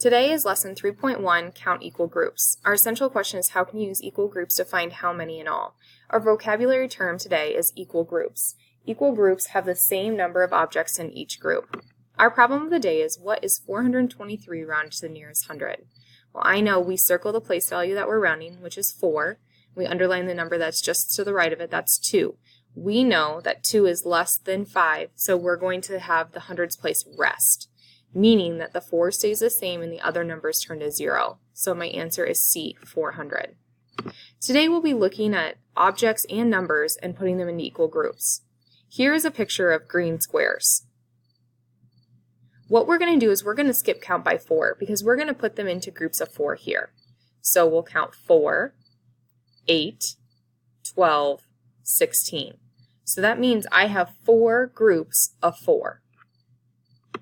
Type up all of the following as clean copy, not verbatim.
Today is lesson 3.1, Count Equal Groups. Our essential question is how can you use equal groups to find how many in all? Our vocabulary term today is equal groups. Equal groups have the same number of objects in each group. Our problem of the day is what is 423 rounded to the nearest hundred? Well, I know we circle the place value that we're rounding, which is 4. We underline the number that's just to the right of it, that's 2. We know that 2 is less than 5, so we're going to have the hundreds place rest, meaning that the 4 stays the same and the other numbers turn to 0. So my answer is C, 400. Today we'll be looking at objects and numbers and putting them into equal groups. Here is a picture of green squares. What we're going to do is we're going to skip count by 4 because we're going to put them into groups of 4 here. So we'll count 4, 8, 12, 16. So that means I have 4 groups of 4.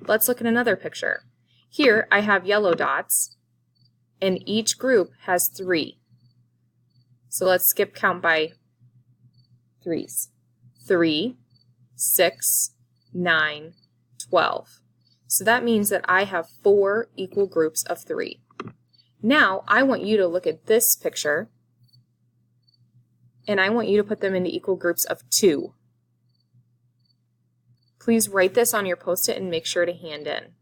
Let's look at another picture. Here I have yellow dots, and each group has 3. So let's skip count by 3s. 3, 6, 9, 12. So that means that I have 4 equal groups of 3. Now I want you to look at this picture, and I want you to put them into equal groups of 2. Please write this on your Post-it and make sure to hand in.